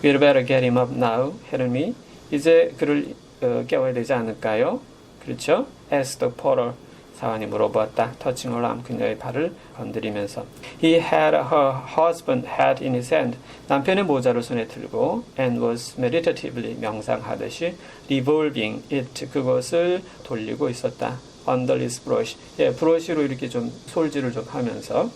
We'd better get him up now, hadn't we? 이제 그를 깨워야 되지 않을까요? 그렇죠? Asked the porter. 사원이 물어보았다. Touching her arm, 그녀의 발을 건드리면서. He had her husband hat in his hand. 남편의 모자를 손에 들고 and was meditatively 명상하듯이 revolving it, 그것을 돌리고 있었다. Under his brush. 브러쉬로 이렇게 좀 솔질을 좀 하면서.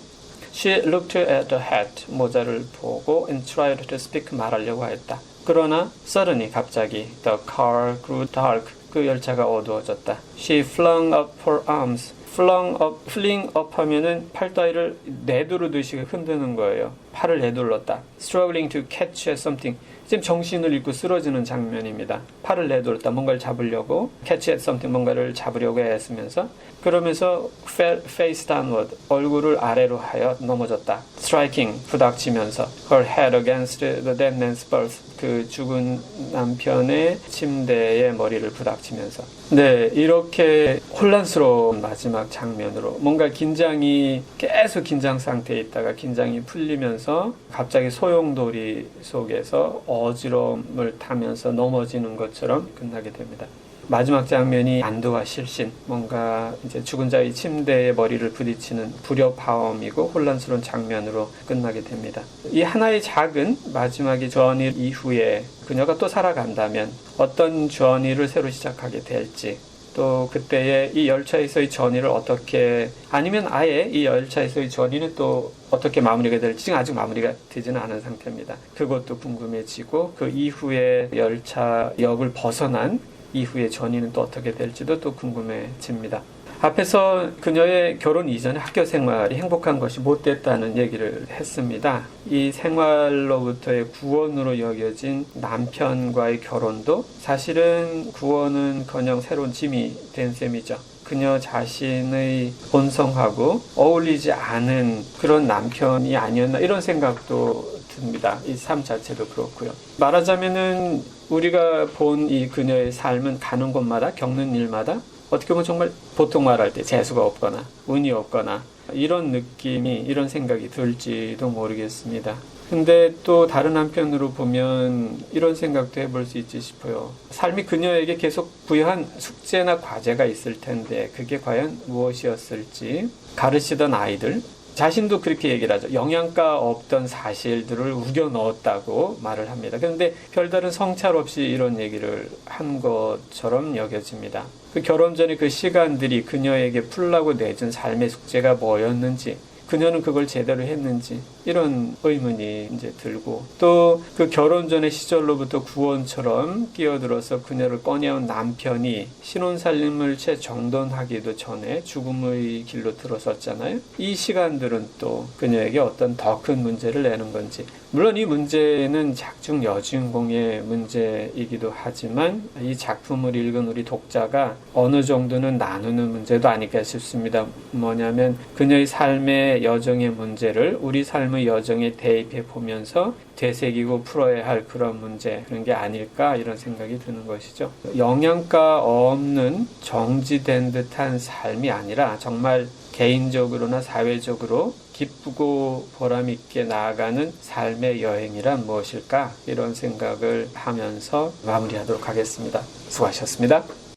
She looked at the hat, 모자를 보고 and tried to speak, 말하려고 했다. 그러나 suddenly, 갑자기 the car grew dark. 그 열차가 어두워졌다. She flung up her arms. fling up 하면은 팔다리를 내두르듯이 흔드는 거예요. 팔을 내둘렀다. Struggling to catch at something. 지금 정신을 잃고 쓰러지는 장면입니다. 팔을 내둘렀다. 뭔가를 잡으려고. catch at something, 뭔가를 잡으려고 애쓰면서. 그러면서 face downward, 얼굴을 아래로 하여 넘어졌다. Striking, 부닥치면서. Her head against the dead man's berth. 그 죽은 남편의 침대에 머리를 부닥치면서. 네, 이렇게 혼란스러운 마지막 장면으로 뭔가 긴장이 계속 긴장 상태에 있다가 긴장이 풀리면서 갑자기 소용돌이 속에서 어지러움을 타면서 넘어지는 것처럼 끝나게 됩니다. 마지막 장면이 안도와 실신, 뭔가 이제 죽은 자의 침대에 머리를 부딪히는 불협화음이고 혼란스러운 장면으로 끝나게 됩니다. 이 하나의 작은 마지막의 저언일 이후에 그녀가 또 살아간다면 어떤 저언일을 새로 시작하게 될지, 또 그때의 이 열차에서의 전의를 어떻게, 아니면 아예 이 열차에서의 전의는 또 어떻게 마무리가 될지 지금 아직 마무리가 되지는 않은 상태입니다. 그것도 궁금해지고 그 이후에 열차역을 벗어난 이후의 전의는 또 어떻게 될지도 또 궁금해집니다. 앞에서 그녀의 결혼 이전의 학교 생활이 행복한 것이 못됐다는 얘기를 했습니다. 이 생활로부터의 구원으로 여겨진 남편과의 결혼도 사실은 구원은커녕 새로운 짐이 된 셈이죠. 그녀 자신의 본성하고 어울리지 않은 그런 남편이 아니었나, 이런 생각도 듭니다. 이 삶 자체도 그렇고요. 말하자면은 우리가 본 이 그녀의 삶은 가는 곳마다 겪는 일마다 어떻게 보면 정말 보통 말할 때 재수가 없거나 운이 없거나 이런 느낌이, 이런 생각이 들지도 모르겠습니다. 근데 또 다른 한편으로 보면 이런 생각도 해볼 수 있지 싶어요. 삶이 그녀에게 계속 부여한 숙제나 과제가 있을 텐데 그게 과연 무엇이었을지. 가르치던 아이들, 자신도 그렇게 얘기를 하죠. 영양가 없던 사실들을 우겨 넣었다고 말을 합니다. 그런데 별다른 성찰 없이 이런 얘기를 한 것처럼 여겨집니다. 그 결혼 전에 그 시간들이 그녀에게 풀라고 내준 삶의 숙제가 뭐였는지, 그녀는 그걸 제대로 했는지, 이런 의문이 이제 들고, 또 그 결혼 전의 시절로부터 구원처럼 끼어들어서 그녀를 꺼내온 남편이 신혼살림을 채 정돈하기도 전에 죽음의 길로 들어섰잖아요. 이 시간들은 또 그녀에게 어떤 더 큰 문제를 내는 건지, 물론 이 문제는 작중 여주인공의 문제이기도 하지만 이 작품을 읽은 우리 독자가 어느 정도는 나누는 문제도 아닐까 싶습니다. 뭐냐면 그녀의 삶의 여정의 문제를 우리 삶의 여정에 대입해 보면서 되새기고 풀어야 할 그런 문제, 그런 게 아닐까, 이런 생각이 드는 것이죠. 영양가 없는 정지된 듯한 삶이 아니라 정말 개인적으로나 사회적으로 기쁘고 보람있게 나아가는 삶의 여행이란 무엇일까, 이런 생각을 하면서 마무리하도록 하겠습니다. 수고하셨습니다.